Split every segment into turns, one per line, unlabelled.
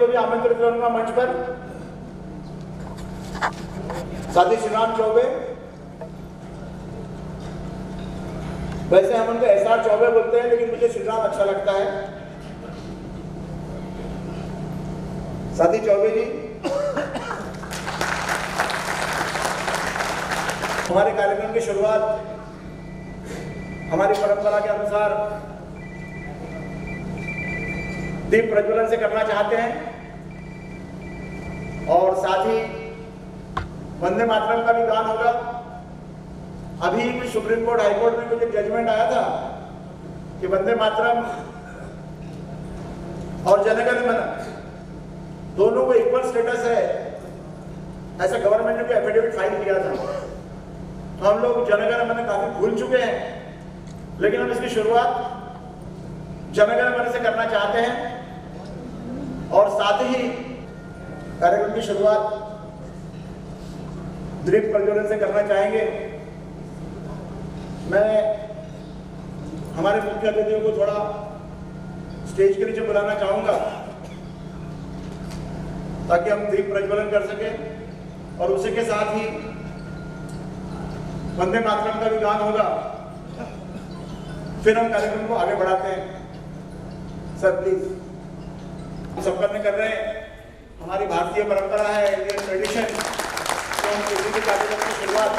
को भी आमंत्रित करूंगा मंच पर। साथी श्रीराम चौबे, वैसे हम उनको SR चौबे बोलते हैं लेकिन मुझे श्रीराम अच्छा लगता है। साथी चौबे जी, हमारे कार्यक्रम की शुरुआत हमारी परंपरा के अनुसार दीप प्रज्वलन से करना चाहते हैं और साथ ही वंदे मातरम का भी गान होगा। अभी कुछ सुप्रीम कोर्ट हाई कोर्ट में कुछ एक जजमेंट आया था कि वंदे मातरम और जनगण मन दोनों को इक्वल स्टेटस है, ऐसा गवर्नमेंट ने भी एफिडेविट फाइल किया था। तो हम लोग जनगण मन काफी भूल चुके हैं, लेकिन हम इसकी शुरुआत जनगण मन से करना चाहते हैं और साथ ही कार्यक्रम की शुरुआत दीप प्रज्वलन से करना चाहेंगे। मैं हमारे मुख्य अतिथियों को थोड़ा स्टेज के नीचे बुलाना चाहूंगा ताकि हम दीप प्रज्वलन कर सकें और उसी के साथ ही वंदे मातरम का भी गान होगा। फिर हम कार्यक्रम को आगे बढ़ाते हैं। सर प्लीज, हम सब करने कर रहे हैं, हमारी भारतीय परंपरा है, इंडियन ट्रेडिशन, तो हम किसी भी कार्यक्रम की शुरुआत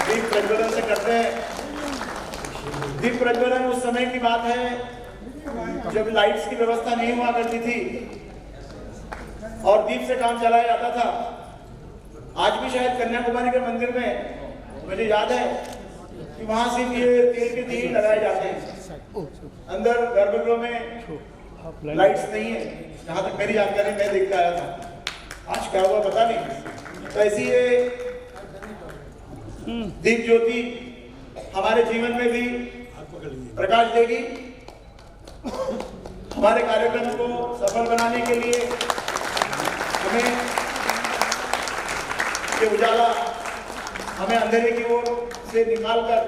दीप प्रज्वलन से करते हैं। दीप प्रज्वलन उस समय की बात है जब लाइट्स की व्यवस्था नहीं हुआ करती थी और दीप से काम चलाया जाता था। आज भी शायद कन्याकुमारी के मंदिर में मुझे याद है कि वहां सिर्फ ये तेल के दिए लगाए जाते हैं, अंदर गर्भगृह में लाइट्स नहीं है, जहां तक मेरी जानकारी मैं देखता आया था। आज क्या हुआ पता नहीं। तो ऐसी ये दीप ज्योति हमारे जीवन में भी प्रकाश देगी। हमारे कार्यक्रम को सफल बनाने के लिए हमें ये उजाला हमें अंधेरे की ओर से निकालकर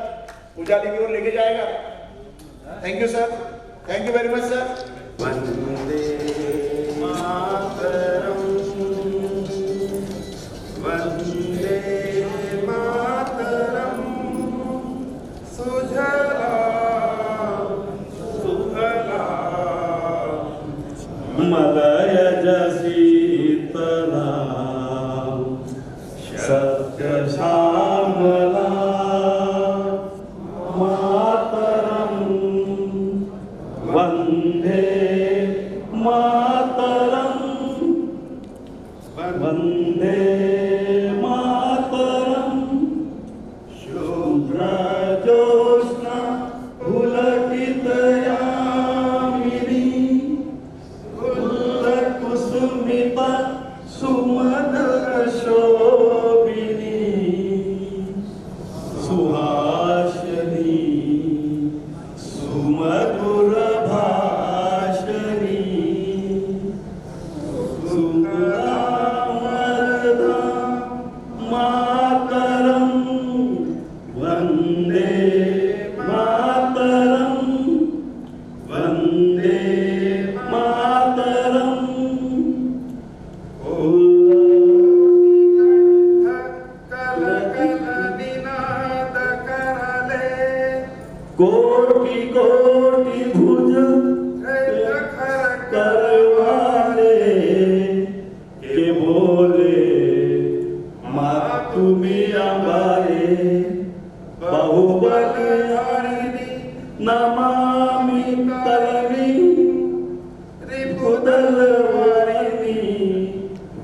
उजाले की ओर लेके जाएगा। Thank you sir, thank you very much sir.
वंदे मातरम, वंदे मातरम, सुजला सुफला मलयज शीतला सत्य श्यामला मातरम, वंदे मातरम, वंदे मातरम, शुभ्र ज्योत्स्ना पुलकितयामिनी, कुसुमिता सुमधुर शोभिनी, सुहासिनी सुमधुर भाषिणी, सुंदरामरदा मातरम, वंदे मातरम, वंदे मातरम। कोटि कोटि भुज करवाले के बोले माँ तुम्हें अंबारे, बहुबलहारिणी नमामि तलवी रिपुदलवारिणी,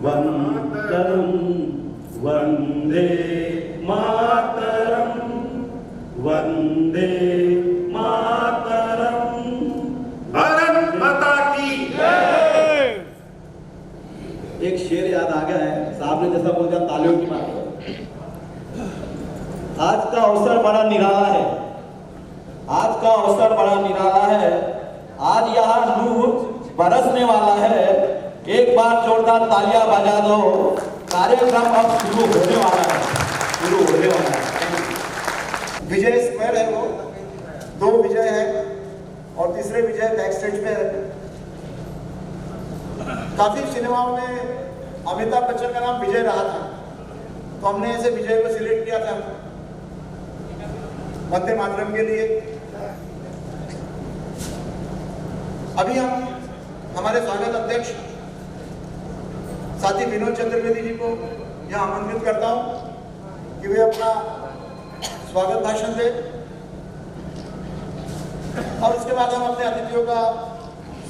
वंदे वंदे मातरम, वंदे मातरम। भारत माता की जय।
एक शेर याद आ गया है, साहब ने जैसा बोला तालियों की बात। आज का अवसर बड़ा निराला है, आज का अवसर बड़ा निराला है। आज यहाँ नूर बरसने वाला है, एक बार जोरदार तालियां बजा दो। कार्यक्रम अब शुरू होने वाला है, शुरू होने वाला है।
विजय स्क्वायर है, वो 2 विजय है और तीसरे विजय बैक स्टेज पे है। काफी सिनेमाओं में अमिताभ बच्चन का नाम विजय रहा था, तो हमने ऐसे विजय को सिलेक्ट किया था वंदे मातरम के लिए। अभी हम हमारे स्वागत अध्यक्ष साथी विनोद चतुर्वेदी जी को यहाँ आमंत्रित करता हूँ कि वे अपना स्वागत भाषण दें और उसके बाद हम अपने अतिथियों का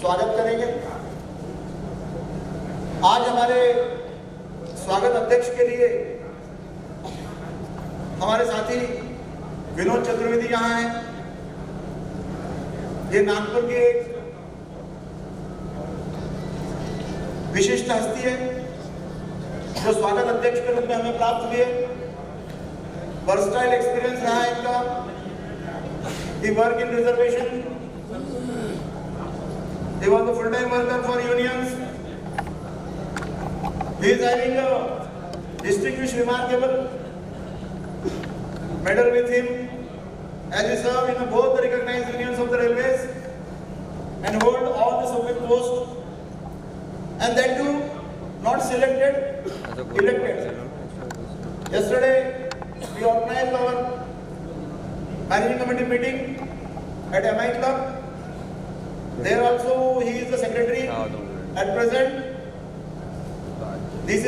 स्वागत करेंगे। आज हमारे स्वागत अध्यक्ष के लिए हमारे साथी विनोद चतुर्वेदी यहाँ हैं। ये नागपुर के एक विशिष्ट हस्ती है जो स्वागत अध्यक्ष के रूप में हमें प्राप्त हुई है। वर्सटाइल एक्सपीरियंस रहा है इनका। He work in reservation. He was a full-time worker for unions. He is having a distinguished remarkable medal with him as he served in both the recognized unions of the railways and hold all the subject posts, and that too not selected, elected. Yesterday we organized our managing committee meeting at MI Club. There also he is the secretary at present. This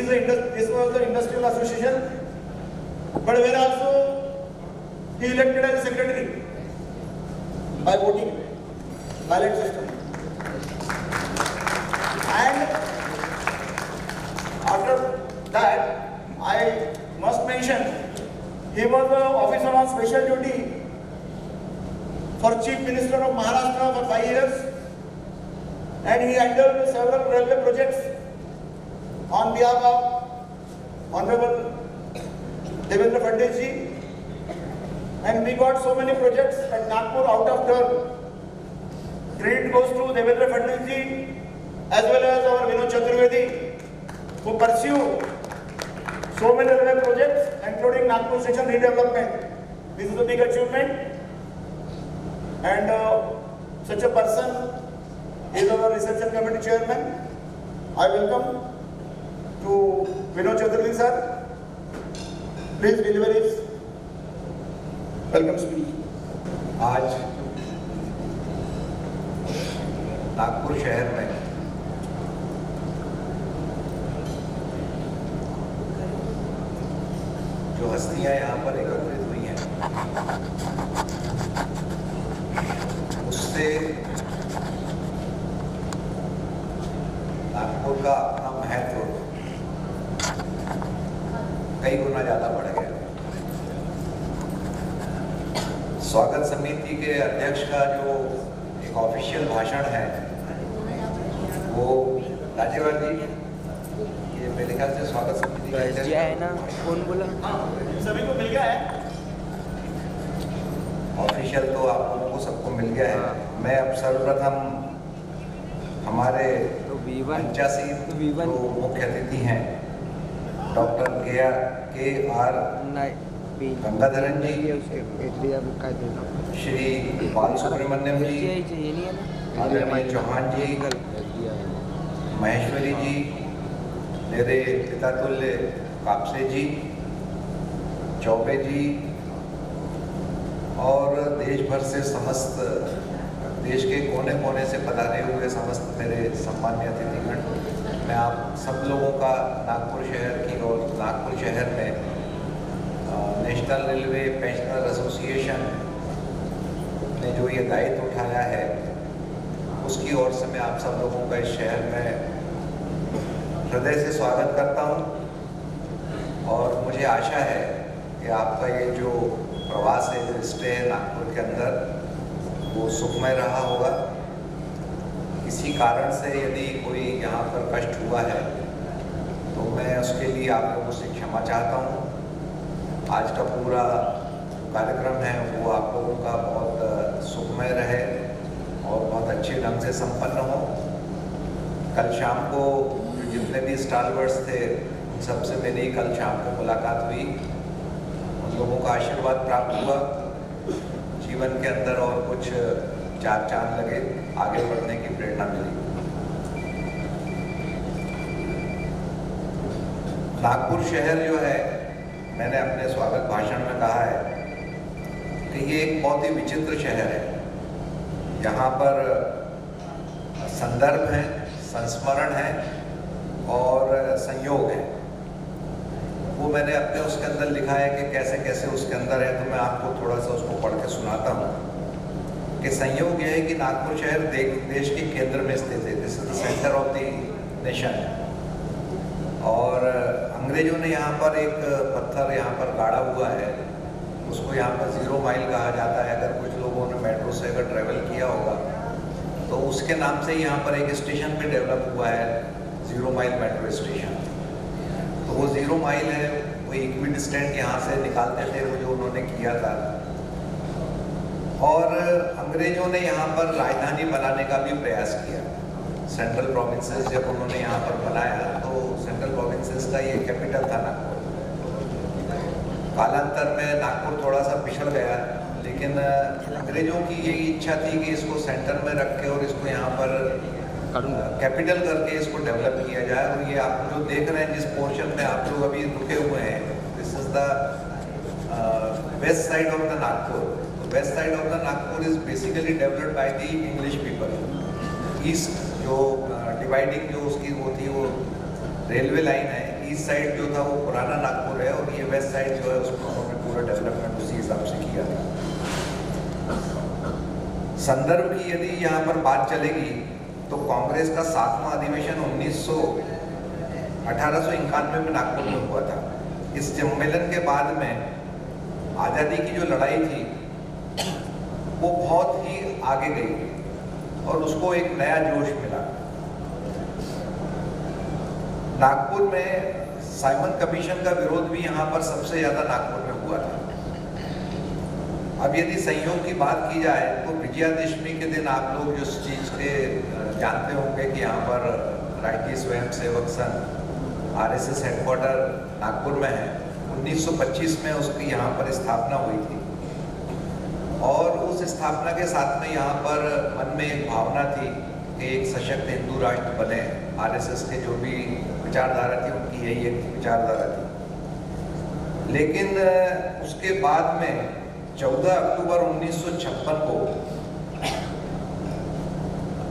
was the industrial association, but where also he elected as secretary by voting, ballot system. And after that, I must mention he was an officer on special duty for Chief Minister of Maharashtra for 5 years, and he handled several railway projects on behalf of Honorable Devendra Fadnavis ji, and we got so many projects at Nagpur out of turn. Credit goes to Devendra Fadnavis ji as well as our Vinod Chaturvedi, who pursue so many railway projects including Nagpur station redevelopment. This is a big achievement, and such a person is our reception committee chairman. I welcome to Vinod Chaturvedi sir. Please deliver his welcome speech.
आज नागपुर शहर में जो हस्तियां यहाँ पर एकत्रित हुई हैं, उससे नागपुर का अपना महत्व कई गुना ज्यादा बढ़ गया। स्वागत समिति के अध्यक्ष का जो एक ऑफिशियल भाषण है वो राज्यपाल जी, ये मेरे ख्याल से स्वागत समिति का अध्यक्ष
है ना, कौन बोला?
सभी को मिल गया है।
ऑफिशियल तो आप लोगों को सबको मिल गया है। मैं अब सर्वप्रथम हमारे
तो V1
85 जो मुख्य अतिथि हैं डॉक्टर के आर गंगाधरन जी, श्री बाल सुब्रमण्यम जी, इंद्रनील चौहान जी, महेश्वरी जी, मेरे पितातुल्य कापसे जी, चौबे जी, और देश भर से समस्त देश के कोने कोने से पधारे हुए समस्त मेरे सम्मान्य अतिथिगण, मैं आप सब लोगों का नागपुर शहर की और नागपुर शहर में नेशनल रेलवे पेंशनर एसोसिएशन ने जो ये दायित्व उठाया है उसकी ओर से मैं आप सब लोगों का इस शहर में हृदय से स्वागत करता हूँ। और मुझे आशा है कि आपका ये जो प्रवास है, जो स्टे है नागपुर के अंदर, वो सुखमय रहा होगा। किसी कारण से यदि कोई यहाँ पर कष्ट हुआ है तो मैं उसके लिए आप लोगों से क्षमा चाहता हूँ। आज का पूरा कार्यक्रम है वो आप लोगों का बहुत सुखमय रहे और बहुत अच्छे ढंग से संपन्न हो। कल शाम को जितने भी स्टालवर्ड्स थे उन सबसे मेरी कल शाम को मुलाकात हुई, उन लोगों का आशीर्वाद प्राप्त हुआ। जीवन के अंदर और कुछ चार चांद लगे, आगे बढ़ने की प्रेरणा मिली। नागपुर शहर जो है, मैंने अपने स्वागत भाषण में कहा है कि ये एक बहुत ही विचित्र शहर है। यहाँ पर संदर्भ है, संस्मरण है और संयोग है। वो मैंने अपने उसके अंदर लिखा है कि कैसे कैसे उसके अंदर है, तो मैं आपको थोड़ा सा उसको पढ़ के सुनाता हूँ। कि संयोग यह है कि नागपुर शहर देश के केंद्र में स्थित है, this is the centre of the nation. और अंग्रेजों ने यहाँ पर एक पत्थर यहाँ पर गाड़ा हुआ है, उसको यहाँ पर 0 माइल कहा जाता है। अगर कुछ लोगों ने मेट्रो से अगर ट्रेवल किया होगा तो उसके नाम से यहाँ पर एक स्टेशन पे डेवलप हुआ है, 0 माइल मेट्रो स्टेशन। तो वो 0 माइल है, वो इक्वी डिस्टेंट यहाँ से निकालते थे, वो जो उन्होंने किया था। और अंग्रेजों ने यहाँ पर राजधानी बनाने का भी प्रयास किया। सेंट्रल प्रोविंसेस जब उन्होंने यहाँ पर बनाया तो सेंट्रल प्रोविंसेस का ये कैपिटल था नागपुर। कालांतर में नागपुर थोड़ा सा पिछड़ गया, लेकिन अंग्रेजों की यही इच्छा थी कि इसको सेंटर में रख के और इसको यहाँ पर कैपिटल करके इसको डेवलप किया जाए। और ये आप जो देख रहे हैं जिस पोर्शन में आप लोग अभी रुके हुए हैं, this is the west side of the Nagpur. West side of the Nagpur is basically developed by the English people. East जो डिवाइडिंग जो उसकी वो थी, वो रेलवे लाइन है। ईस्ट साइड जो था वो पुराना नागपुर है, और ये वेस्ट साइड जो है उसको उन्होंने पूरा डेवलपमेंट उसी हिसाब से किया था। संदर्भ की यदि यहाँ पर बात चलेगी तो कांग्रेस का 7वां अधिवेशन 1891 में नागपुर में हुआ था। इस सम्मेलन के बाद में आज़ादी की जो लड़ाई थी वो बहुत ही आगे गई और उसको एक नया जोश मिला। नागपुर में साइमन कमीशन का विरोध भी यहाँ पर सबसे ज़्यादा नागपुर में हुआ था। अब यदि संयोग की बात की जाए तो विजयादशमी के दिन आप लोग जो चीज़ के जानते होंगे कि यहाँ पर राष्ट्रीय स्वयंसेवक संघ RSS हेडक्वार्टर नागपुर में है। 1925 में उसकी यहाँ पर स्थापना हुई थी, और उस स्थापना के साथ में यहाँ पर मन में एक भावना थी कि एक सशक्त हिंदू राष्ट्र बने। RSS के जो भी विचारधारा थी उनकी यही एक विचारधारा थी। लेकिन उसके बाद में 14 अक्टूबर 1956 को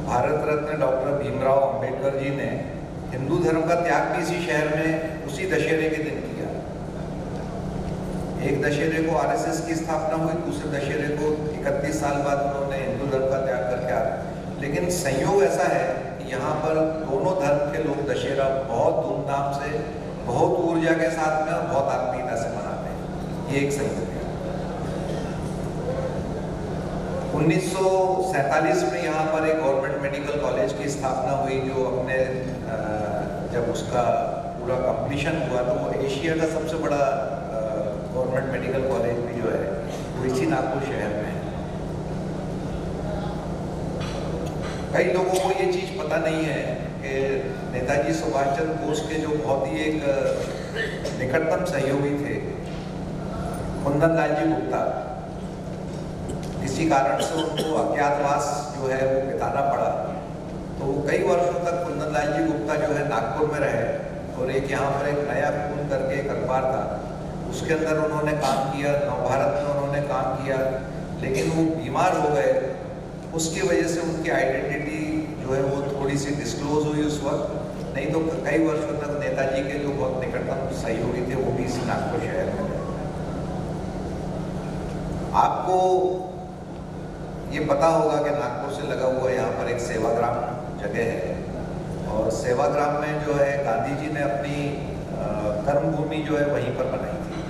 भारत रत्न डॉक्टर भीमराव अंबेडकर जी ने हिंदू धर्म का त्याग भी इसी शहर में उसी दशहरे के दिन किया। एक दशहरे को RSS की स्थापना हुई, दूसरे दशहरे को 31 साल बाद उन्होंने हिंदू धर्म का त्याग करके आ। लेकिन संयोग ऐसा है कि यहाँ पर दोनों धर्म के लोग दशहरा बहुत धूमधाम से, बहुत ऊर्जा के साथ में और बहुत आत्मीयता से मनाते हैं। ये एक संयोग है। 1947 में यहाँ पर एक गवर्नमेंट मेडिकल कॉलेज की स्थापना हुई, जो अपने जब उसका पूरा कंप्लीशन हुआ तो वो एशिया का सबसे बड़ा गवर्नमेंट मेडिकल कॉलेज भी जो है वो इसी नागपुर शहर में है। कई लोगों को ये चीज़ पता नहीं है कि नेताजी सुभाष चंद्र बोस के जो बहुत ही एक निकटतम सहयोगी थे, कुंदन लाल जी गुप्ता, किसी कारण से उनको अज्ञातवास जो है वो बिताना पड़ा। तो कई वर्षों तक कुंदन लाल जी गुप्ता जो है नागपुर में रहे, और एक यहाँ पर एक नया खून करके एक अखबार था, उसके अंदर उन्होंने काम किया। नवभारत में उन्होंने काम किया, लेकिन वो बीमार हो गए। उसकी वजह से उनकी आइडेंटिटी जो है वो थोड़ी सी डिस्क्लोज हुई उस वक्त। नहीं तो कई वर्षों तक नेताजी के जो बहुत निकटतम सहयोगी थे वो भी इसी नागपुर शहर में थे। आपको ये पता होगा कि नागपुर से लगा हुआ यहाँ पर एक सेवाग्राम जगह है, और सेवाग्राम में जो है गांधी जी ने अपनी कर्मभूमि जो है वहीं पर बनाई थी,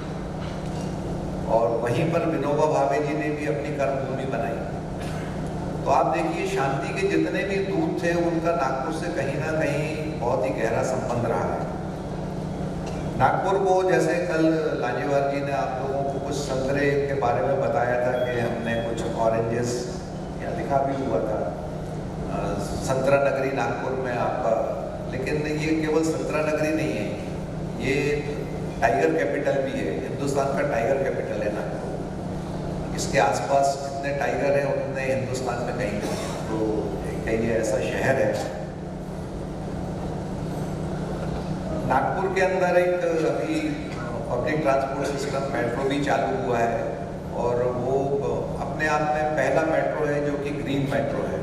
और वहीं पर विनोबा भावे जी ने भी अपनी कर्मभूमि बनाई। तो आप देखिए, शांति के जितने भी दूत थे उनका नागपुर से कहीं ना कहीं बहुत ही गहरा संबंध रहा है। नागपुर को, जैसे कल लांजेवार जी ने आप लोगों को कुछ संतरे के बारे में बताया था कि हमने कुछ ऑरेंजेस यहाँ लिखा भी हुआ था, संतरा नगरी नागपुर में आपका। लेकिन ये केवल संतरा नगरी नहीं है, ये टाइगर कैपिटल भी है। हिंदुस्तान का टाइगर कैपिटल है नागपुर। इसके आसपास जितने टाइगर हैं उतने हिंदुस्तान में कहीं नहीं है। तो कहीं ऐसा शहर है। नागपुर के अंदर एक अभी पब्लिक ट्रांसपोर्ट सिस्टम मेट्रो भी चालू हुआ है और वो अपने आप में पहला मेट्रो है जो कि ग्रीन मेट्रो है।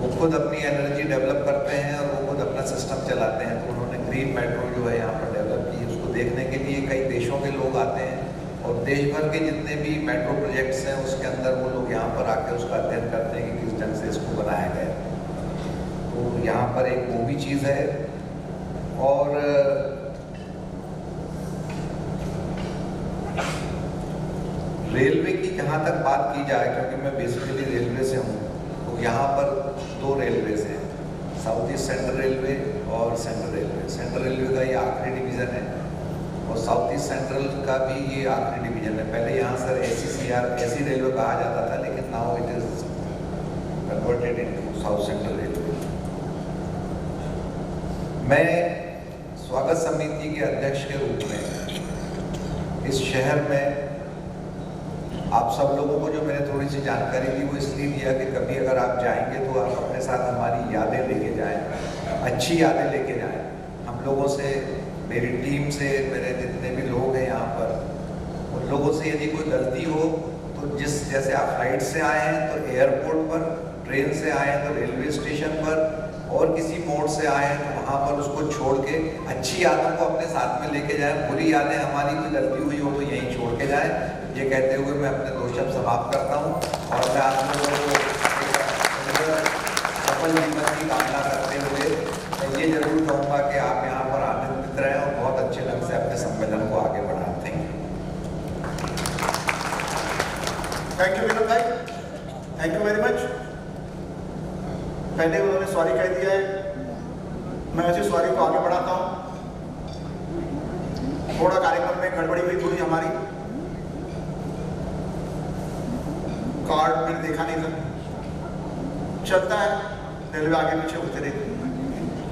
वो खुद अपनी एनर्जी डेवलप करते हैं और वो खुद अपना सिस्टम चलाते हैं। तो उन्होंने ग्रीन मेट्रो जो है यहाँ पर डेवलप की, उसको देखने के लिए कई देशों के लोग आते हैं और देश भर के जितने भी मेट्रो प्रोजेक्ट्स हैं उसके अंदर वो लोग यहाँ पर आके उसका अध्ययन करते हैं कि किस ढंग से इसको बनाया गया। तो यहाँ पर एक वो भी चीज़ है। और रेलवे की जहाँ तक बात की जाए, क्योंकि मैं बेसिकली रेलवे से हूँ, तो यहाँ पर 2 रेलवेज हैं, साउथ ईस्ट सेंट्रल रेलवे और सेंट्रल रेलवे। सेंट्रल रेलवे का ये आखिरी डिवीज़न है और साउथ ईस्ट सेंट्रल का भी ये आखिरी डिवीज़न है। पहले यहाँ सर ऐसी रेलवे कहा जाता था, लेकिन now it is converted into south central railway. मैं स्वागत समिति के अध्यक्ष के रूप में इस शहर में आप सब लोगों को जो मैंने थोड़ी सी जानकारी दी वो इसलिए दिया कि कभी अगर आप जाएंगे तो आप अपने साथ हमारी यादें लेके जाएं, अच्छी यादें लेके जाएं। हम लोगों से, मेरी टीम से, मेरे जितने भी लोग हैं यहाँ पर, उन लोगों से यदि कोई गलती हो तो जैसे आप फ्लाइट से आए हैं तो एयरपोर्ट पर, ट्रेन से आए हैं तो रेलवे स्टेशन पर, और किसी मोड़ से आए हैं तो वहाँ पर उसको छोड़ के अच्छी यादों को अपने साथ में लेके जाएं। बुरी यादें, हमारी कोई गलती हुई हो तो यहीं छोड़ के जाएं। ये कहते हुए मैं अपने 2 शब्द समाप्त करता हूँ और मैं आप लोगों को सफल जीवन की कामना करते हुए मैं ये जरूर कहूँगा कि आप यहाँ पर आनंदित रहें और बहुत अच्छे ढंग से अपने सम्मेलन को आगे बढ़ाएं।
थैंक यू विनोद भाई, थैंक यू वेरी मच। पहले उन्होंने सॉरी कह दिया है, मैं ऐसे सॉरी को आगे बढ़ाता हूँ। थोड़ा कार्यक्रम में गड़बड़ी हुई थोड़ी हमारी, कार्ड मैंने देखा नहीं था, चलता है, रेलवे आगे पीछे होते रहते,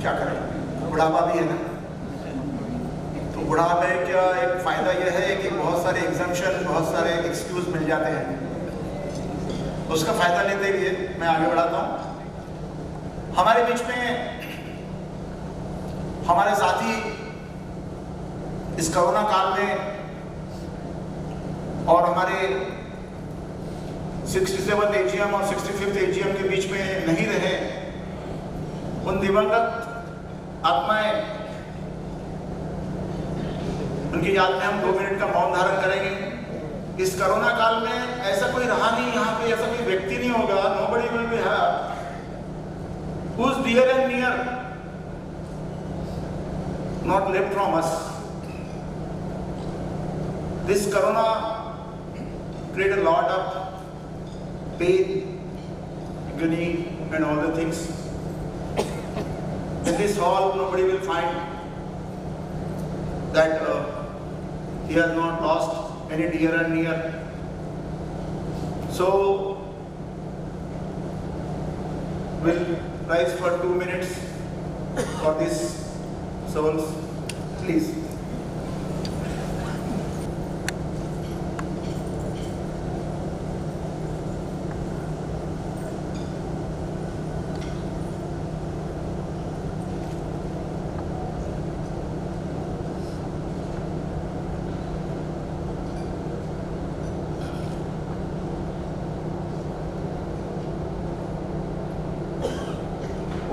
क्या करें, बुढ़ापा भी है ना। तो बुढ़ापे का एक फायदा यह है कि बहुत सारे एग्जम्पशन, बहुत सारे एक्सक्यूज मिल जाते हैं, उसका फायदा लेते हुए मैं आगे बढ़ाता हूँ। हमारे बीच में हमारे साथी इस कोरोना काल में और हमारे 67 एजीएम और 65 एजीएम के बीच में नहीं रहे, उन दिवंगत आत्माएं, उनकी याद में हम 2 मिनट का मौन धारण करेंगे। इस कोरोना काल में ऐसा कोई रहा नहीं, यहाँ पे ऐसा कोई व्यक्ति नहीं होगा, nobody will be here who's dear and near not left from us. This corona created a lot of pain, agony and all the things. In this hall nobody will find that he has not lost any dear and near. So we'll rise for 2 minutes for these souls, please.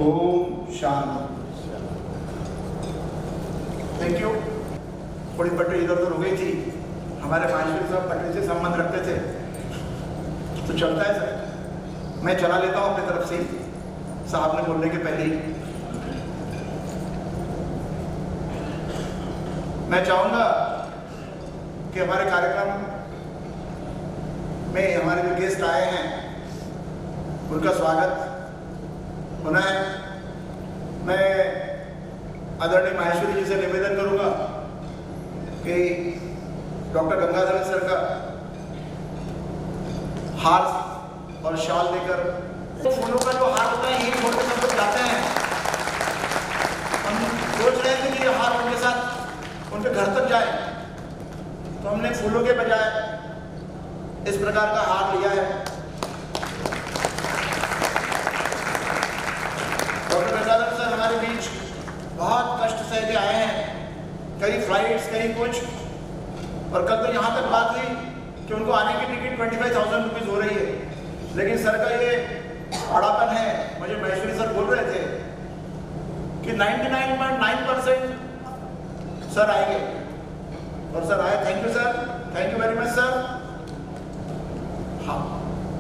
Om Shanti. Thank you. थोड़ी पटरी इधर उधर हो गई थी, हमारे माहेश्वरी साहब पटरी से संबंध रखते थे, तो चलता है सर, मैं चला लेता हूँ अपनी तरफ से साहब ने बोलने के पहले ही। मैं चाहूँगा कि हमारे कार्यक्रम में हमारे जो गेस्ट आए हैं उनका स्वागत होना है। मैं आदरणीय माहेश्वरी जी से निवेदन करूंगा कि डॉक्टर गंगाधर सर का हार और शाल देकर, तो फूलों का जो हार होता है यही छोड़ के सब लोग जाते हैं। हम सोच रहे थे कि ये हार उनके साथ उनके घर तक जाए, तो हमने फूलों के बजाय इस प्रकार का हार लिया है। डॉक्टर गंगाधर सर हमारे बीच बहुत कष्ट से कई फ्लाइट्स, कहीं कुछ, और कल तो यहाँ तक बात हुई कि उनको आने की टिकट 25,000 रुपीज़ हो रही है। लेकिन सर का ये बड़ापन है। मुझे महेश्वरी सर बोल रहे थे कि 99.9% सर आएंगे, और सर आए। Thank you sir, thank you very much sir. हाँ,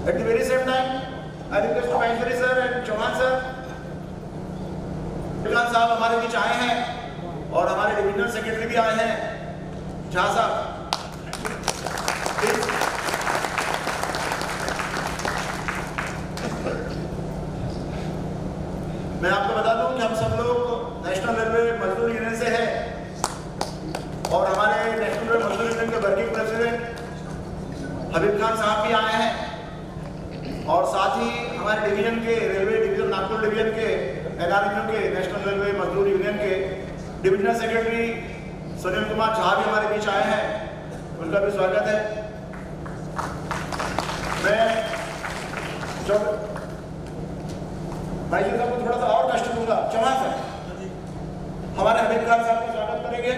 at the very same time I request to Maheshwari sir and Chauhan sir, Vikas साहब हमारे बीच आए हैं और हमारे डिविजनल सेक्रेटरी भी आए हैं, झा साहब। मैं आपको बता दूं कि हम सब लोग नेशनल रेलवे मजदूर यूनियन से हैं, और हमारे नेशनल रेलवे मजदूर यूनियन के वर्किंग प्रेसिडेंट हबीब खान साहब भी आए हैं, और साथ ही हमारे डिवीजन के रेलवे डिवीजन नागपुर डिवीजन के NRMU के नेशनल रेलवे मजदूर यूनियन के डिविजनल सेक्रेटरी सुनील कुमार झा भी हमारे बीच आए हैं, उनका भी स्वागत है। मैं भाई जी साहब को थोड़ा सा और कष्ट दूंगा। चौहान साहब हमारे हबीब खान साहब का स्वागत करेंगे।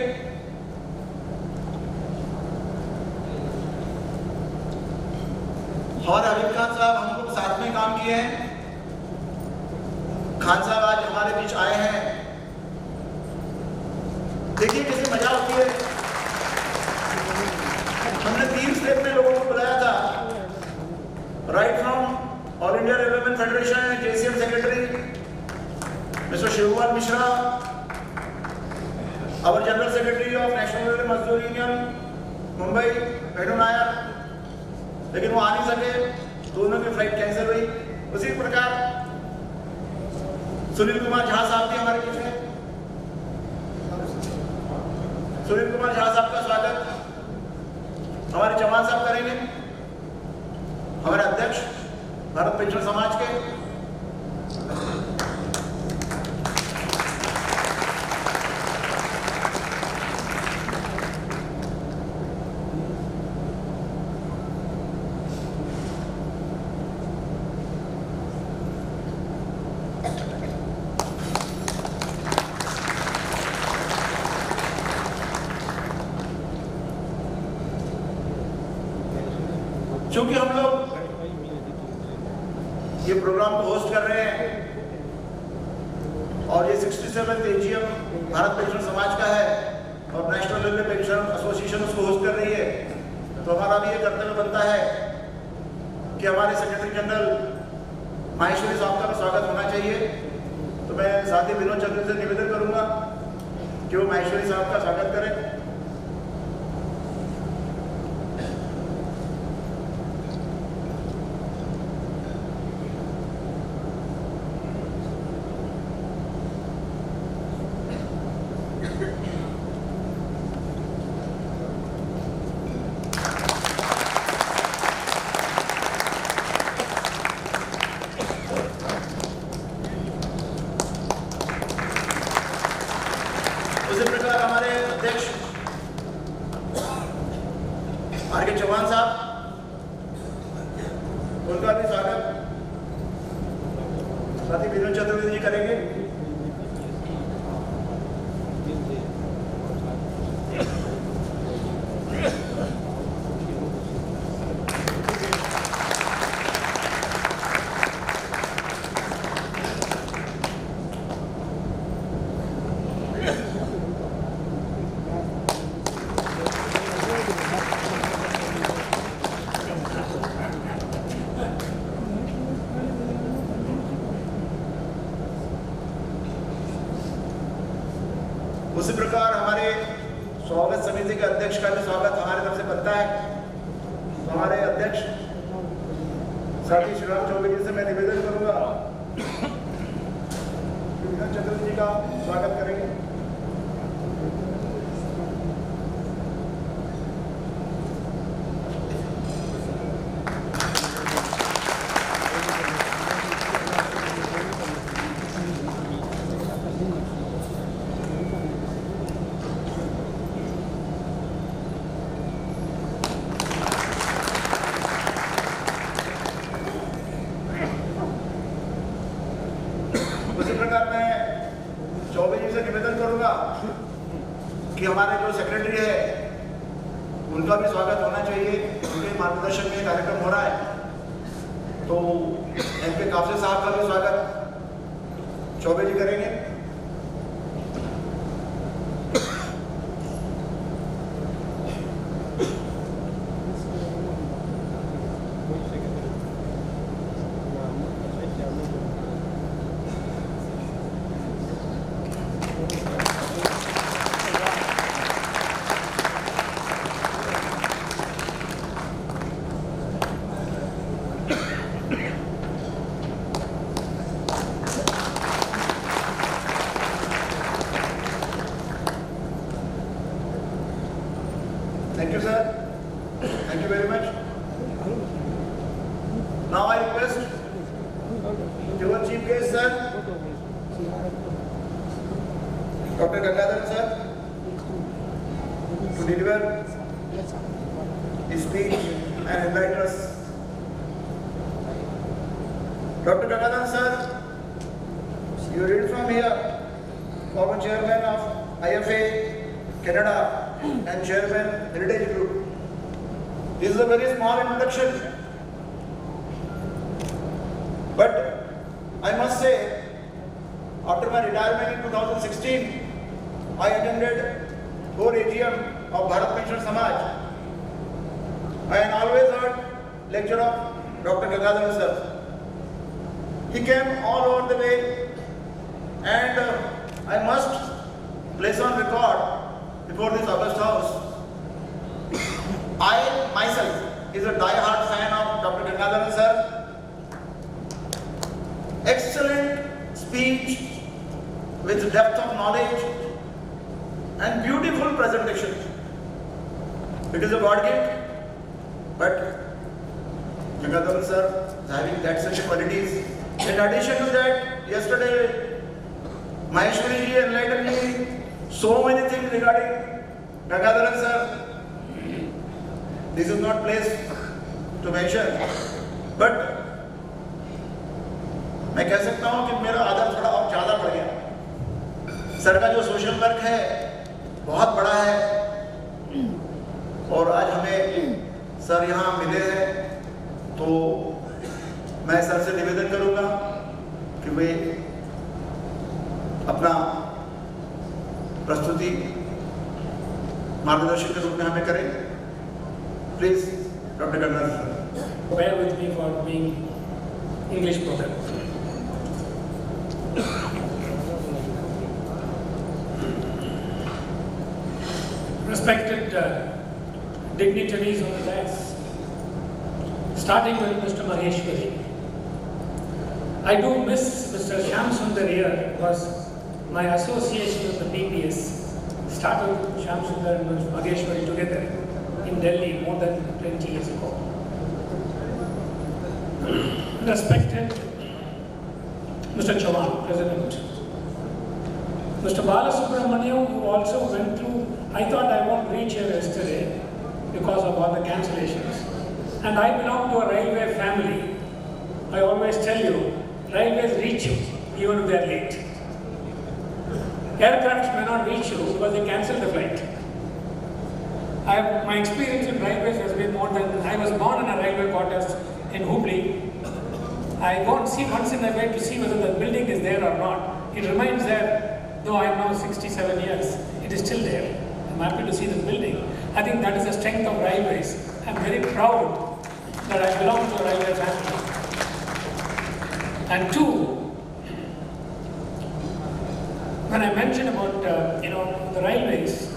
हमारे हबीब खान साहब हम लोग साथ में काम किए हैं। खान साहब आज हमारे बीच आए हैं। देखिए कैसे मजा होती है। हमने 3 स्टेप में लोगों को बुलाया था, right from all India railway federation JCM secretary mister Shivkumar Mishra, our general secretary of national railway Mazdoor union Mumbai Venu Nair, लेकिन वो आ नहीं सके, दोनों की फ्लाइट कैंसिल हुई। उसी प्रकार सुनील कुमार झा साहब भी हमारे बीच हैं। सुनील कुमार झा साहब का स्वागत हमारे चौहान साहब करेंगे, हमारे अध्यक्ष भारत पेंशन समाज के। चूंकि हम लोग ये प्रोग्राम को होस्ट कर रहे हैं और ये 67th AGM भारत पेंशन समाज का है और नेशनल रेलवे पेंशन एसोसिएशन उसको होस्ट कर रही है, तो हमारा भी ये कर्तव्य बनता है कि हमारे सेक्रेटरी जनरल माहेश्वरी साहब का भी स्वागत होना चाहिए। तो मैं साथ ही विनोद चंद्र से निवेदन करूंगा कि वो माहेश्वरी साहब का स्वागत करें। उसी प्रकार हमारे अध्यक्ष RK चौहान साहब, उनका भी स्वागत साथ ही विनोद चतुर्वेदी जी करेंगे। उसी प्रकार हमारे स्वागत समिति के अध्यक्ष का भी स्वागत हमारे तरफ से बनता है। तो हमारे अध्यक्ष साथी श्रीराम चौबे जी से मैं निवेदन करूंगा कि विनोद चतुर्वेदी जी का स्वागत करेंगे। उसी प्रकार मैं चौबे जी से निवेदन कि हमारे जो सेक्रेटरी है उनका भी स्वागत होना चाहिए, उनके मार्गदर्शन में कार्यक्रम हो रहा है। तो MP काफिल साहब का भी स्वागत चौबे जी करेंगे। Thank you, sir. Thank you very much. Now I request your chief guest, sir, Dr. Gangadhar, sir, to deliver his speech and enlighten us. Dr. Gangadhar, sir, you read from here, former chairman of IFA Canada and Chairman Heritage Group. This is a very small introduction, but I must say, after my retirement in 2016, I attended 4 AGM of Bharat Pension Samaj. I had always heard lecture of Dr. Gangadhar sir. He came all over the way, and I must place on record before this August House, I myself is a die-hard fan of Dr. Gangadhar sir. Excellent speech with depth of knowledge and beautiful presentation. It is a God gift, but Gangadhar sir is having that such qualities. In addition to that, yesterday Maheshwari ji enlightened me so many things regarding Gangadhar sir. This is not place to mention, but मैं कह सकता हूँ कि मेरा आदर थोड़ा और ज़्यादा बढ़ गया। सर का जो सोशल वर्क है बहुत बड़ा है, और आज हमें सर यहाँ मिले हैं, तो मैं सर से निवेदन करूँगा कि वे अपना प्रस्तुति मार्गदर्शन के रूप में हमें करें। Please doctor Gangadhar sir.
Bear with me for being English broken. Respected dignitaries on the dais, starting with Mr. Maheshwari. I do miss Mr. Shyam Sundar here because my association with the BPS started with Shyam Sundar and Mr. Maheshwari together in Delhi more than 20 years ago. Respected Mr. Chauhan, President. Mr. Balasubramaniam, who also went through, I thought I won't reach here yesterday because of all the cancellations. And I belong to a railway family. I always tell you, railways reach you even if they are late. Aircrafts may not reach you because they cancel the flight. My experience in railways has been more than, I was born in a railway quarters in Hubli. I go and see once in a way to see whether the building is there or not. It remains there, though I am now 67 years, it is still there. I'm happy to see the building. I think that is the strength of railways. I'm very proud that I belong to a railway family. And two, when I mention about the railways,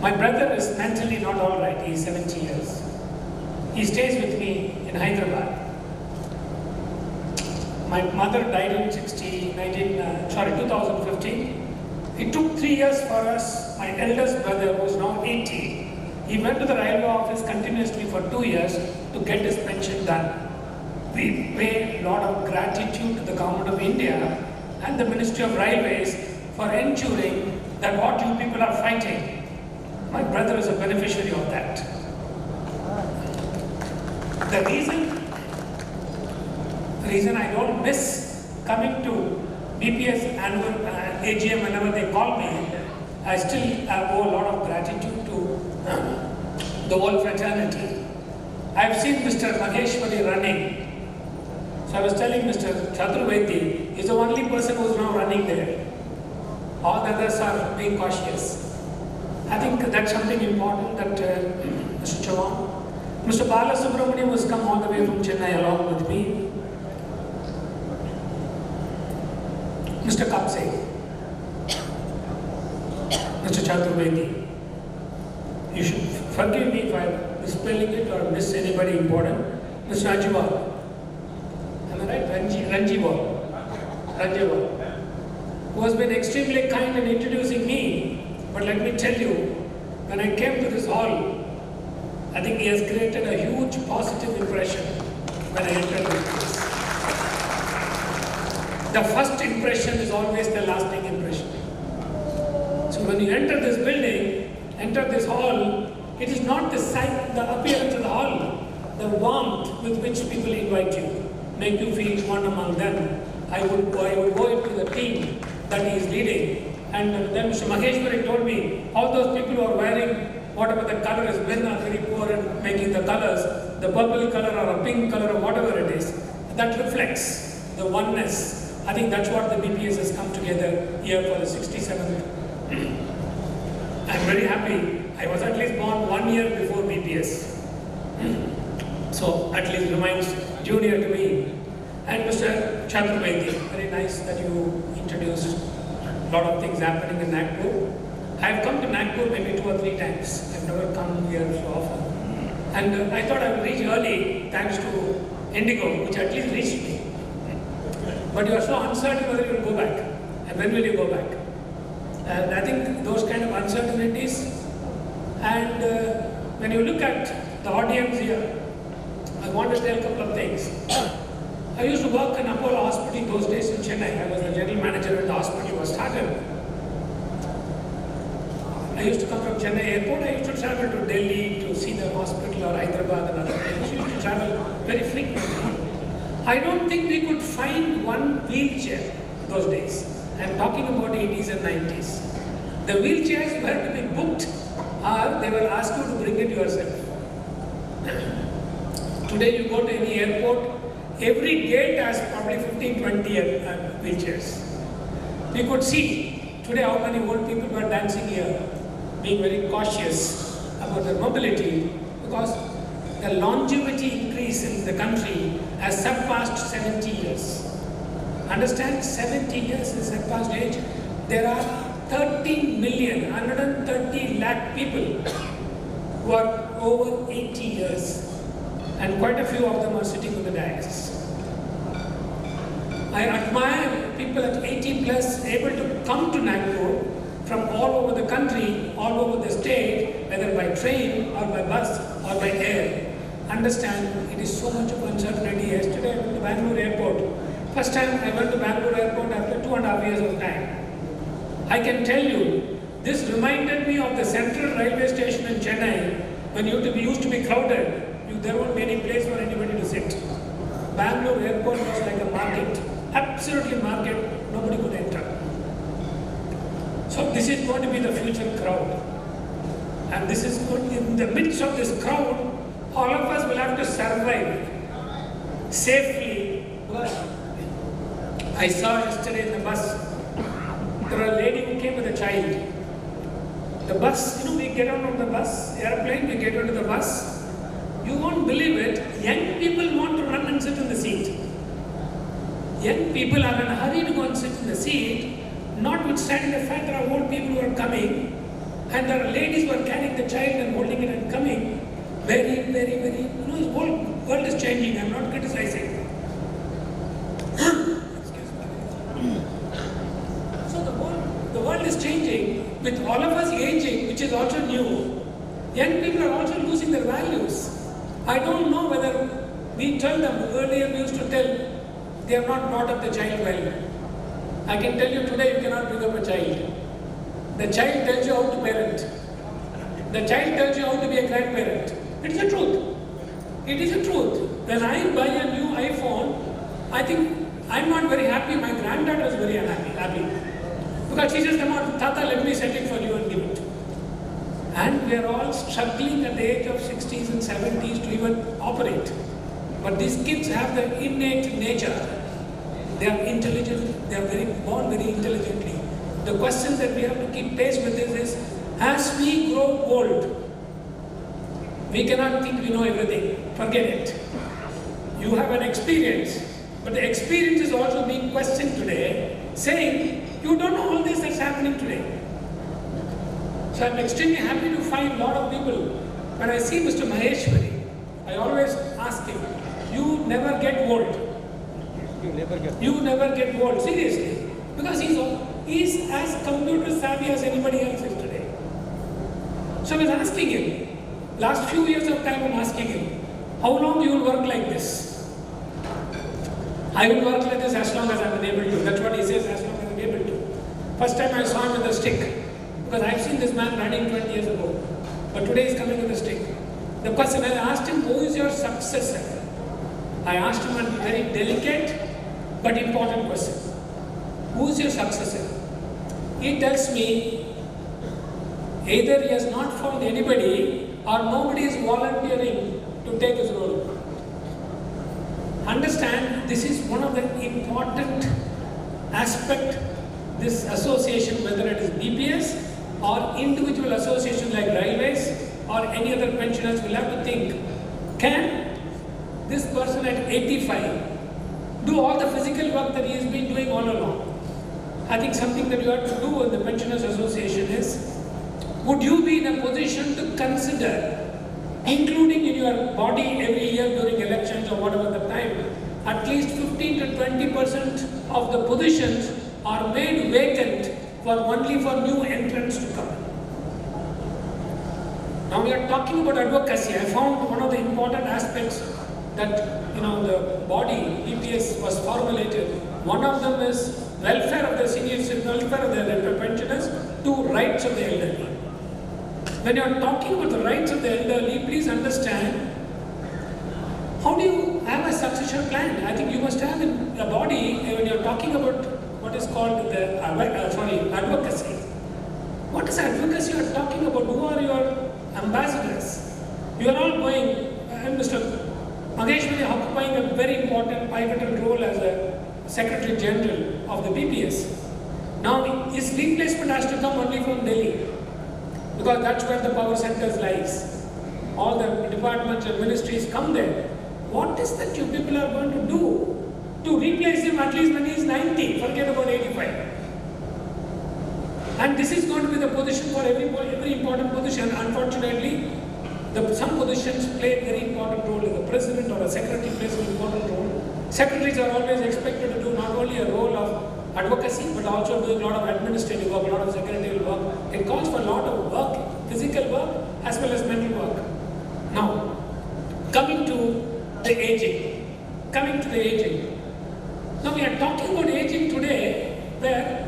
my brother is mentally not all right. He is 70 years. He stays with me in Hyderabad. My mother died in 2015. It took 3 years for us. My eldest brother, who is now 80, he went to the railway office continuously for 2 years to get his pension done. We pay a lot of gratitude to the Government of India and the Ministry of Railways for ensuring that what you people are fighting, my brother is a beneficiary of that. The reason I don't miss coming to BPS annual AGM whenever they call me I still owe a lot of gratitude to the whole fraternity. I've seen Mr. Maheshwari running. So I was telling Mr. Chaturvedi, he's the only person who's now running there. All the others are being cautious. I think that's something important that Mr. Chauhan. Mr. Bala Subramaniam has come all the way from Chennai along with me. Mr. Kapse, Mr. Chaturvedi, you should forgive me if I'm misspelling it or miss anybody important. Mr. Rajiwal, am I right? Ranjiwal, who has been extremely kind in introducing me. But let me tell you, when I came to this hall, I think he has created a huge positive impression when I entered this place. The first impression is always the lasting impression. So when you enter this building, enter this hall, it is not the sight, the appearance of the hall, the warmth with which people invite you, make you feel one among them. I would go into the team that he is leading. And then Mr. Maheshwari told me, all those people who are wearing whatever the color is, men are very poor at making the colors, the purple color or a pink color or whatever it is, that reflects the oneness. I think that's what the BPS has come together here for the 67th. I'm very happy. I was at least born 1 year before BPS. So at least remains junior to me. And Mr. Chaturvedi, very nice that you introduced a lot of things happening in Nagpur. I've come to Nagpur maybe 2 or 3 times. I've never come here so often. And I thought I would reach early thanks to Indigo, which at least reached me. But you are so uncertain whether you will go back. And when will you go back? And I think those kind of uncertainties. And when you look at the audience here, I want to tell a couple of things. I used to work in Apollo Hospital in those days in Chennai. I was the general manager when the hospital was started. I used to come from Chennai airport. I used to travel to Delhi to see the hospital or Hyderabad and other places. I used to travel very frequently. I don't think we could find one wheelchair those days. I'm talking about 80s and 90s. The wheelchairs were to be booked or they will ask you to bring it yourself. Today you go to any airport, every gate has probably 15-20 wheelchairs. We could see today how many old people were dancing here, being very cautious about their mobility because the longevity increase in the country has surpassed 70 years. Understand, 70 years is surpassed age. There are 130 lakh people who are over 80 years. And quite a few of them are sitting on the dais. I admire people at 80 plus able to come to Nagpur from all over the country, all over the state, whether by train or by bus or by air. Understand, it is so much of uncertainty. Yesterday I went to Bangalore airport. First time I went to Bangalore airport after 2.5 years of time. I can tell you, this reminded me of the central railway station in Chennai when it used to be crowded. There weren't many places for anybody to sit. Bangalore airport was like a market, absolutely market, nobody could enter. So this is going to be the future crowd. And this is going, in the midst of this crowd, all of us will have to survive safely. I saw yesterday in the bus, there was a lady who came with a child. The bus, we get out of the bus, airplane, we get onto the bus. You won't believe it, young people want to run and sit in the seat. Young people are in a hurry to go and sit in the seat, notwithstanding the fact there are old people who are coming, and there are ladies who are carrying the child and holding it and coming. Very, very, very, the whole world is changing, I'm not criticizing. So the world is changing, with all of us aging, which is also new. Young people are also losing their values. I don't know whether we tell them, earlier we used to tell, they have not brought up the child well. I can tell you today you cannot bring up a child. The child tells you how to parent. The child tells you how to be a grandparent. It's the truth. It is the truth. When I buy a new iPhone, I think I'm not very happy. My granddaughter is very happy. Because she just come out, Tata, let me set it for you and give it. And we are all struggling at the age of 60s and 70s to even operate. But these kids have the innate nature. They are intelligent, they are born very intelligently. The question that we have to keep pace with is, as we grow old, we cannot think we know everything. Forget it. You have an experience, but the experience is also being questioned today, saying, you don't know all this that's happening today. So I'm extremely happy to find a lot of people. When I see Mr. Maheshwari, I always ask him, you never get old. You never get old, seriously. Because he's as computer savvy as anybody else is today. So I was asking him, last few years of time I'm asking him, how long you will work like this? I will work like this as long as I'm able to. That's what he says, as long as I'm able to. First time I saw him with a stick, because I've seen this man running 20 years ago. But today he's coming with a stick. The question, I asked him, who is your successor? I asked him a very delicate but important question. Who is your successor? He tells me, either he has not found anybody or nobody is volunteering to take his role. Understand, this is one of the important aspects, this association, whether it is BPS or individual associations like railways or any other pensioners, will have to think, can this person at 85 do all the physical work that he has been doing all along? I think something that you have to do in the Pensioners Association is, would you be in a position to consider including in your body every year during elections or whatever the time, at least 15 to 20% of the positions are made vacant only for new entrants to come. Now we are talking about advocacy. I found one of the important aspects that the body, EPS, was formulated. One of them is welfare of the seniors, welfare of the pensioners, to rights of the elderly. When you are talking about the rights of the elderly, please understand, how do you have a succession plan? I think you must have in the body, when you are talking about what is called the advocacy. What is advocacy you are talking about? Who are your ambassadors? You are all going, and Mr. Maheshwari occupying a very important pivotal role as a Secretary General of the BPS. Now his replacement has to come only from Delhi, because that's where the power centers lies. All the departments and ministries come there. What is that you people are going to do to replace him at least when he is 90? Forget about 85. And this is going to be the position for every important position. Unfortunately, some positions play a very important role. The president or a secretary plays an important role. Secretaries are always expected to do not only a role of advocacy, but also doing a lot of administrative work, a lot of secretarial work. It calls for a lot of work, physical work as well as mental work. Now, coming to the aging. Now we are talking about aging today, where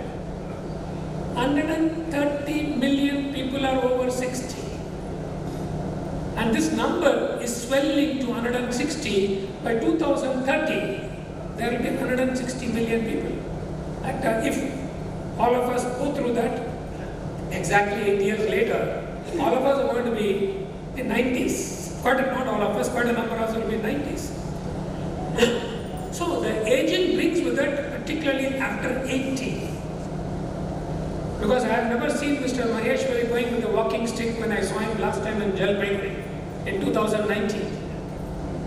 130 million people are over 60. And this number is swelling to 160. By 2030, there will be 160 million people. And if all of us go through that, exactly 8 years later, all of us are going to be in 90s. Not all of us, quite a number of us will be in 90s. So the aging brings with it, particularly after 80. Because I have never seen Mr. Maheshwari going with a walking stick when I saw him last time in Jalpaiguri in 2019.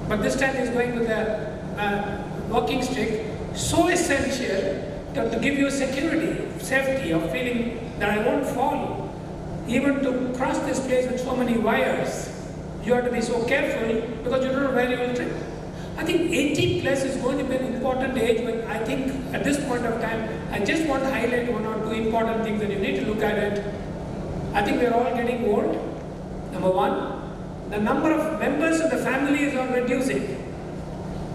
But this time he's going with a walking stick, so essential to give you security, safety, of feeling that I won't fall. Even to cross this place with so many wires, you have to be so careful because you don't know where you will trip. I think 80 plus is going to be an important age, but I think at this point of time, I just want to highlight one or two important things that you need to look at it. I think we are all getting old. Number one, the number of members of the family are reducing.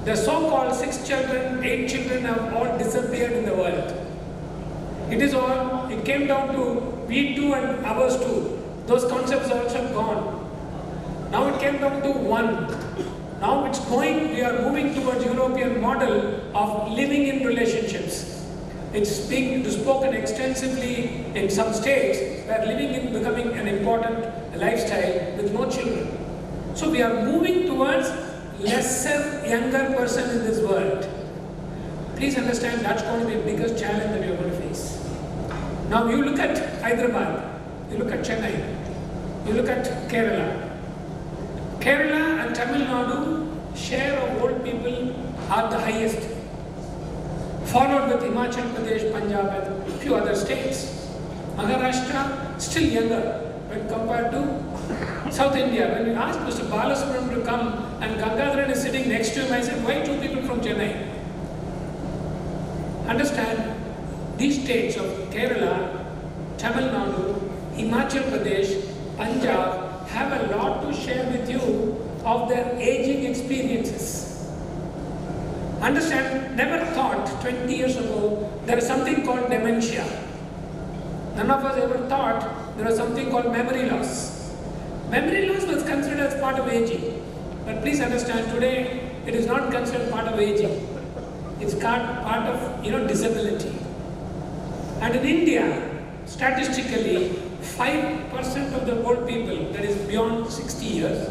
The so-called 6 children, 8 children have all disappeared in the world. It came down to we two and ours too. Those concepts are also gone. Now it came down to one. Now we are moving towards European model of living in relationships. It's being spoken extensively in some states where living is becoming an important lifestyle with no children. So we are moving towards lesser younger person in this world. Please understand that's going to be the biggest challenge that you're going to face. Now you look at Hyderabad, you look at Chennai, you look at Kerala. Kerala and Tamil Nadu share of old people are the highest, followed with Himachal Pradesh, Punjab and a few other states. Maharashtra still younger when compared to South India. When we asked Mr. Balasubramanian to come and Gangadharan is sitting next to him, I said, why 2 people from Chennai? Understand, these states of Kerala, Tamil Nadu, Himachal Pradesh, Punjab have a lot to share with you of their aging experiences. Understand, never thought 20 years ago there is something called dementia. None of us ever thought there was something called memory loss. Memory loss was considered as part of aging. But please understand, today it is not considered part of aging. It's part of disability. And in India, statistically, 5% of the old people, that is beyond 60 years,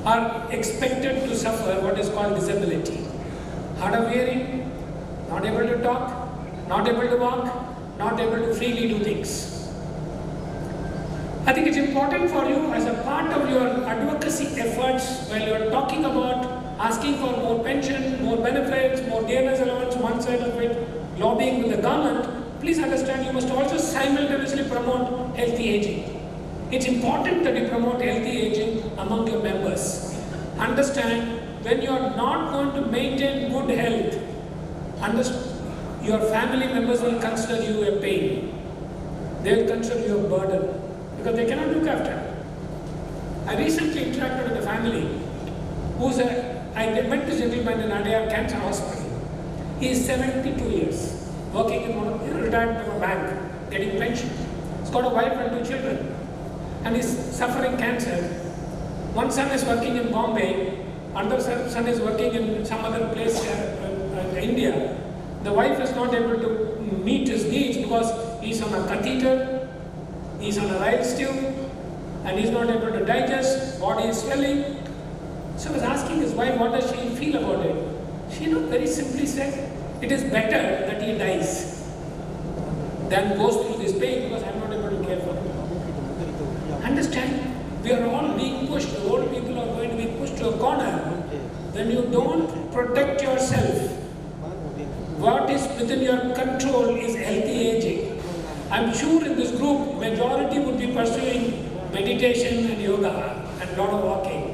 are expected to suffer what is called disability. Hard of hearing, not able to talk, not able to walk, not able to freely do things. I think it's important for you as a part of your advocacy efforts while you are talking about asking for more pension, more benefits, more DNS allowance, one side of it, lobbying with the government, please understand you must also simultaneously promote healthy aging. It's important that you promote healthy aging among your members. Understand, when you are not going to maintain good health, your family members will consider you a pain. They will consider you a burden because they cannot look after you. I recently interacted with a family I met this gentleman in Adyar Cancer Hospital. He is 72 years, working in retired from a bank, getting pension. He's got a wife and 2 children, and he's suffering cancer. One son is working in Bombay, another son is working in some other place in India. The wife is not able to meet his needs because he's on a catheter, he's on a rice tube, and he's not able to digest, body is swelling. So I was asking his wife, what does she feel about it? She very simply said, it is better that he dies than goes through this pain because I'm not able to care for him. Understand, we are all being pushed, the old people are going to be pushed to a corner. When you don't protect yourself, what is within your control is healthy aging. I'm sure in this group, majority would be pursuing meditation and yoga and a lot of walking.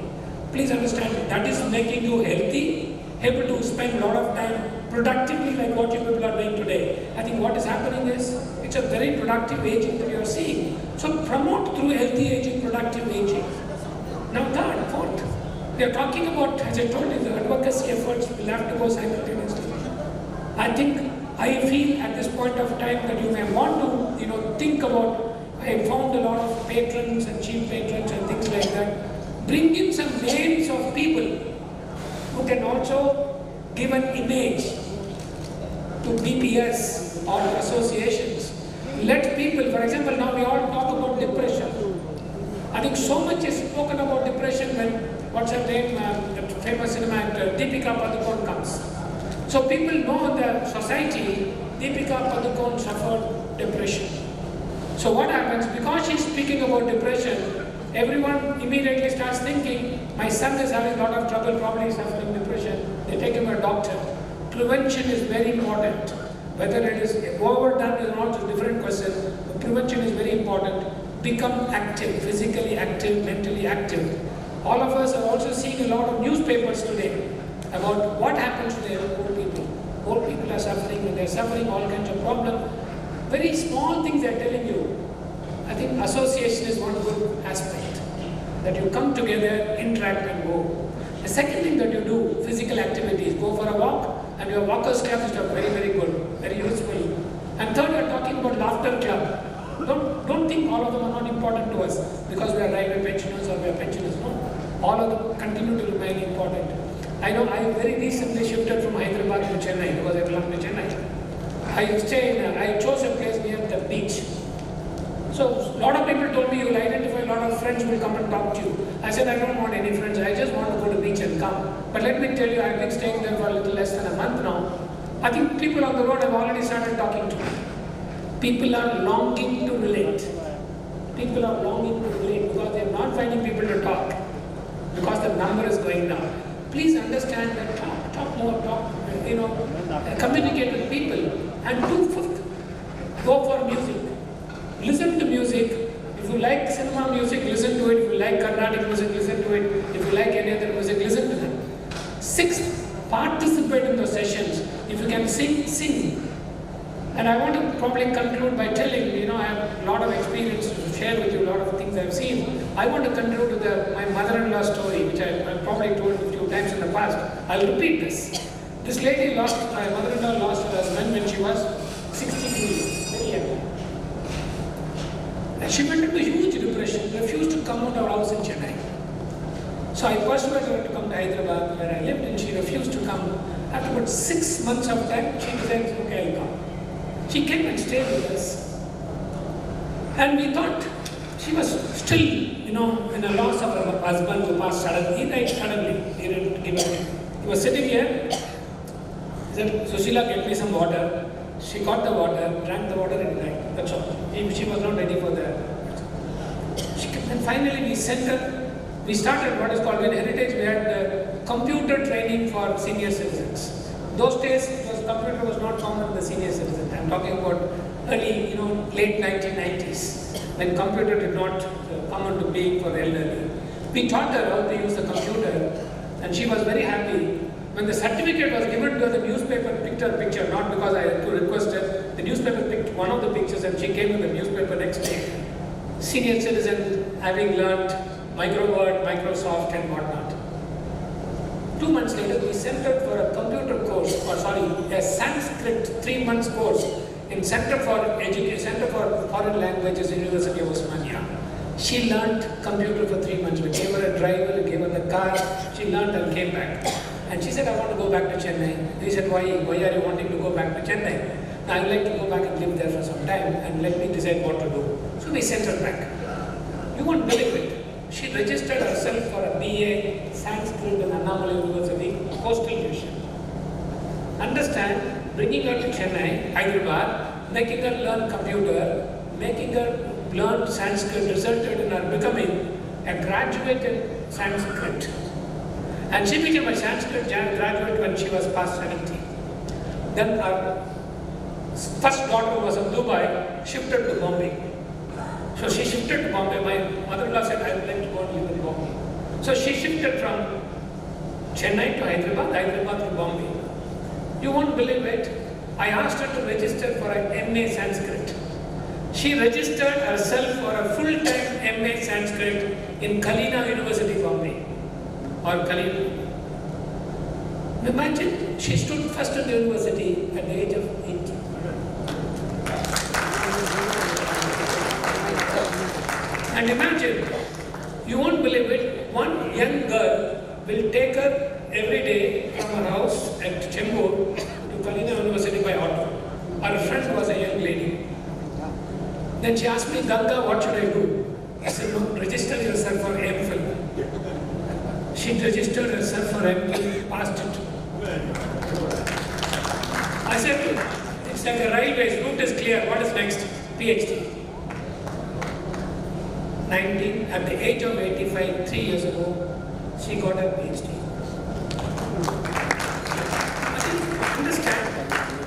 Please understand, that is making you healthy, able to spend a lot of time productively like what you people are doing today. I think what is happening is, it's a very productive aging that you are seeing. So promote through healthy aging, productive aging. Now third, fourth, we are talking about, as I told you, the advocacy efforts will have to go simultaneously. I feel at this point of time that you may want to, think about, I found a lot of patrons and chief patrons and things like that. Bring in some names of people who can also give an image to BPS or associations. Let people, for example, now we all talk about depression. I think so much is spoken about depression when, what's her name, the famous cinema actor, Deepika Padukone comes. So people know in the society, Deepika Padukone suffered depression. So what happens, because she's speaking about depression, everyone immediately starts thinking, my son is having a lot of trouble, probably suffering depression. They take him to a doctor. Prevention is very important. Whether it is overdone is not a different question, but prevention is very important. Become active, physically active, mentally active. All of us are also seeing a lot of newspapers today about what happens to their old people. Old people are suffering, and they're suffering all kinds of problems. Very small things they're telling you. I think association is one good aspect, that you come together, interact and go. The second thing that you do, physical activities, go for a walk, and your walkers clubs are very, very good, very useful. And third, we are talking about laughter club. Don't think all of them are not important to us because we are railway pensioners or we are pensioners. No, all of them continue to remain important. I know I very recently shifted from Hyderabad to Chennai because I belong to Chennai. I chose a place near the beach. So a lot of people told me you will identify a lot of friends who will come and talk to you. I said I don't want any friends, I just want to go to the beach and come. But let me tell you, I've been staying there for a little less than a month now. I think people on the road have already started talking to me. People are longing to relate. People are longing to relate because they are not finding people to talk. Because the number is going down. Please understand that talk more, communicate with people. And go for music. Listen to music. If you like cinema music, listen to it. If you like Carnatic music, listen to it. If you like any other music, listen to them. 6, participate in those sessions. If you can sing, sing. And I want to probably conclude by telling, I have a lot of experience to share with you, a lot of things I've seen. I want to conclude with my mother-in-law story, which I've probably told a few times in the past. I'll repeat this. This lady my mother-in-law lost her husband when she was 62 years, very young. And she went into huge depression, refused to come out of her house in Chennai. So I persuaded her to come to Hyderabad, where I lived, and she refused to come. After about 6 months of time, she decided, okay, I'll come. She came and stayed with us. And we thought she was still, in a loss of her husband who passed suddenly. He died suddenly. He didn't give up. He was sitting here. He said, Sushila, get me some water. She got the water, drank the water and died. That's all. She was not ready for that. And finally we sent her. We started what is called in Heritage, we had computer training for senior citizens. Those days, computer was not common in the senior citizens. I'm talking about early, late 1990s, when computer did not come into being for the elderly. We taught her how to use the computer, and she was very happy. When the certificate was given to her, the newspaper picked her picture, not because I requested. The newspaper picked one of the pictures, and she came in the newspaper next day. Senior citizen, having learnt Microword, Microsoft, and whatnot. 2 months later, we sent her for a computer course, a Sanskrit 3 months course in Center for Foreign Languages, University of Osmania. She learnt computer for 3 months. We gave her a driver, we gave her the car. She learnt and came back. And she said, I want to go back to Chennai. We said, why are you wanting to go back to Chennai? Now, I would like to go back and live there for some time and let me decide what to do. So we sent her back. You won't believe it. She registered herself for a BA Sanskrit in Annamalai University, Coastal Division. Understand, bringing her to Chennai, Hyderabad, making her learn computer, making her learn Sanskrit resulted in her becoming a graduate in Sanskrit. And she became a Sanskrit graduate when she was past 70. Then her first daughter was in Dubai, shifted to Bombay. So she shifted to Bombay. My mother-in-law said, I would like to go and live in Bombay. So she shifted from Chennai to Hyderabad, Hyderabad to Bombay. You won't believe it. I asked her to register for an MA Sanskrit. She registered herself for a full-time MA Sanskrit in Kalina University, Bombay. Or Kalina. Imagine, she stood first in the university at the age of 80. And imagine, you won't believe it, one young girl will take her every day from her house at Chembur to Kalina University by auto. Her friend was a young lady. Then she asked me, Ganga, what should I do? I said, no, register yourself for MPhil. She registered herself for MPhil, passed it. I said, it's like a railways, route is clear, what is next? PhD. At the age of 85, 3 years ago, she got her PhD. Understand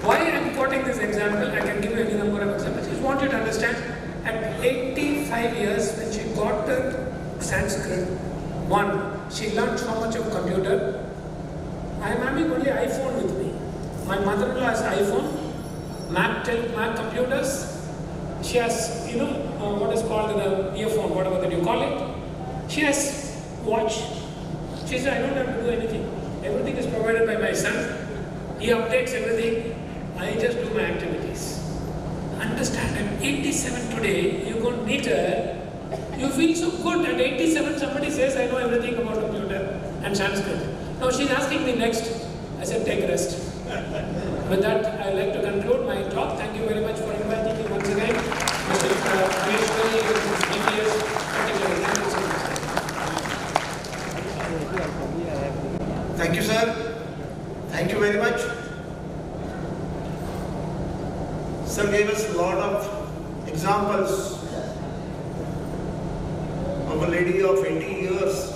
why I am quoting this example. I can give you any number of examples. I just want you to understand, at 85 years, when she got her Sanskrit, she learned so much of computer. I am having only iPhone with me. My mother-in-law has iPhone, Mac computers. She has, what is called the earphone, whatever that you call it. She has watch. She said, I don't have to do anything. Everything is provided by my son. He updates everything. I just do my activities. Understand, at 87 today, you go meet her, you feel so good. At 87, somebody says, I know everything about computer and Sanskrit. Now she's asking me next. I said, take rest. With that, I'd like to conclude my talk. Thank you very much for inviting me once again. Mr. Maheshwari, DPS, particularly. Thank you so much.
Thank you, sir. Thank you very much. Sir gave us a lot of examples of a lady of 80 years.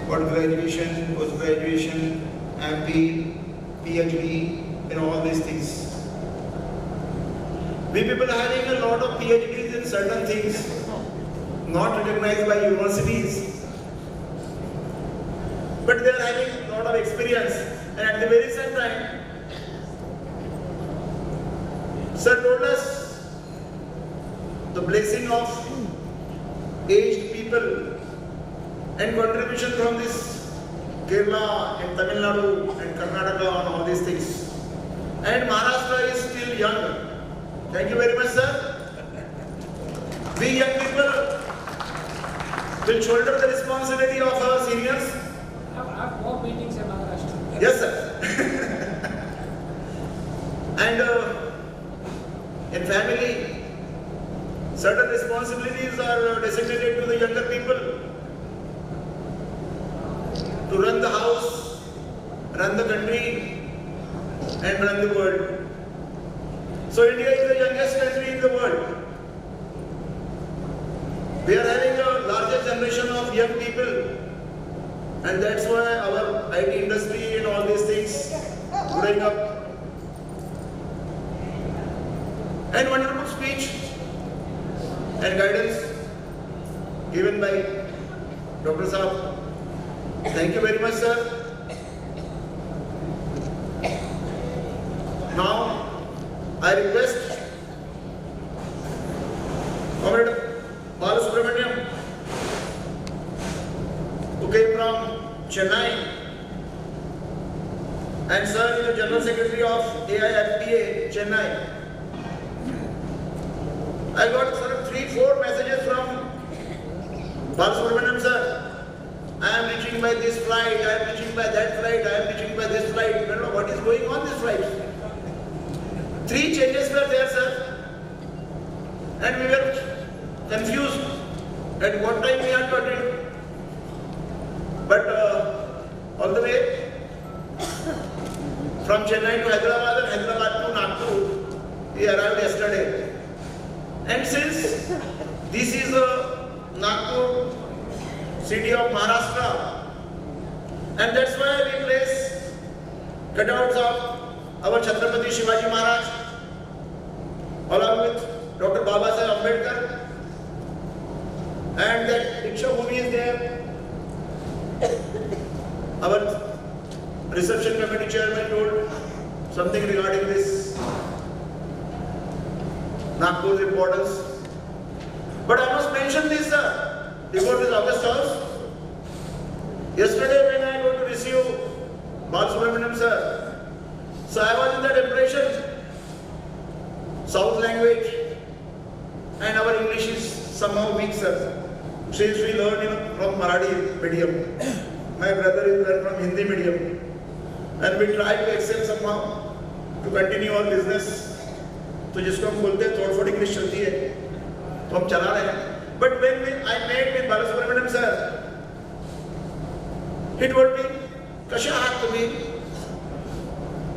Got graduation, post-graduation, MP, PhD, and all these things. We people are having a lot of PhDs in certain things, not recognized by universities. But they are having a lot of experience, and at the very same time, Sir told us the blessing of aged people and contribution from this Kerala and Tamil Nadu and Karnataka and all these things. And Maharashtra is still young. Thank you very much, sir. We young people will shoulder the responsibility of our seniors.
I have more meetings in Maharashtra.
Yes, sir. And in family, certain responsibilities are designated to the younger people to run the house, run the country, and run the world. So India is the youngest country in the world. We are having a larger generation of young people, and that's why our IT industry and all these things growing up. And wonderful speech and guidance given by Dr. Saab. Thank you very much, sir. Now, I request Comrade Balasubramaniam, who came from Chennai, and sir is the General Secretary of AIFPA, Chennai. I got 3-4 messages from Balasubramaniam sir. I am reaching by this flight, I am reaching by that flight, I am reaching by this flight. I don't know what is going on this flight. 3 changes were there, sir. And we were confused at what time we had to attend. But all the way from Chennai to Hyderabad and Hyderabad to Nagpur, he arrived yesterday. And since this is a Nagpur city of Maharashtra, and that's why we place cutouts of our Chhatrapati Shivaji Maharaj along with Dr. Babasaheb Ambedkar, and that Diksha Bhumi is there. Our reception committee chairman told something regarding this Nagpur's importance. But I must mention this, sir, before this August House. Yesterday when I go to receive Balasubramaniam sir, so I was in that impression, South language and our English is somehow weak, sir. Since we learn from Marathi medium, my brother is learned from Hindi medium, and we try to excel somehow to continue our business. तो जिसको हम बोलते हैं थोड़ी English चलती है तो हम चला रहे हैं. But when I met with Balasubramaniam sir, he told me, कसे आहात तुम्ही?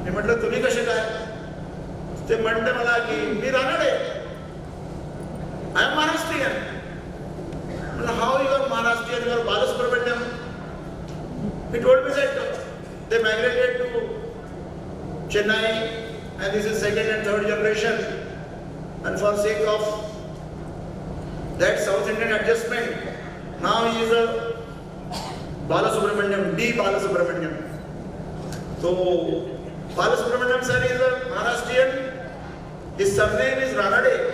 मी म्हटलं तुम्ही कसे काय? ते म्हणते मला की मी Ranade. I am Maharashtrian. How you are Maharashtrian? You are Balasubramaniam. He told me that they migrated to Chennai, and this is second and third generation, and for sake of that South Indian adjustment, now he is a Balasubramaniam, D. Balasubramaniam. So Balasubramaniam sir is a Maharashtrian, his surname is Ranade.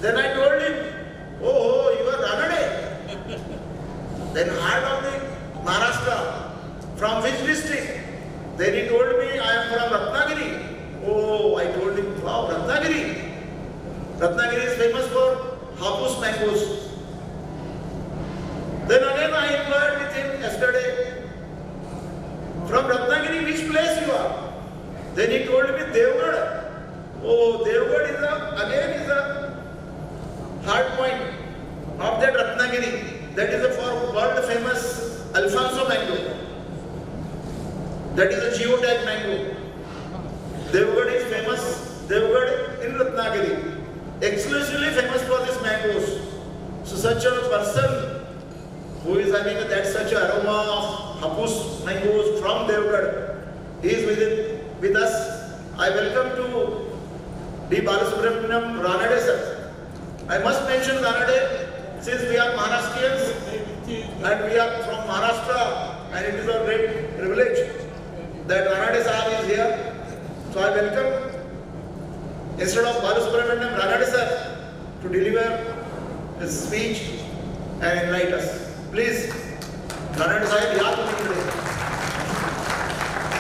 Then I told him, oh, you are Ranade. Then heart of the Maharashtra, from which district? Then he told me, I am from Ratnagiri. Oh, I told him, wow, Ratnagiri. Ratnagiri is famous for Hapus mangoes. Then again I inquired with him yesterday, from That is a geotag mango. Devgarh is famous. Devgarh in Ratnagiri, exclusively famous for these mangoes. So such a person who is having that such aroma of hapus mangoes from Devgarh, he is with us. I welcome to D. Balasubramaniam Ranade sir. I must mention Ranade since we are Maharashtrians and we are from Maharashtra, and it is a great privilege that Ranade sahab is here. So I welcome, instead of Balasubramaniam, Ranade sir to deliver his speech and enlighten us. Please, Ranade sahab, yaad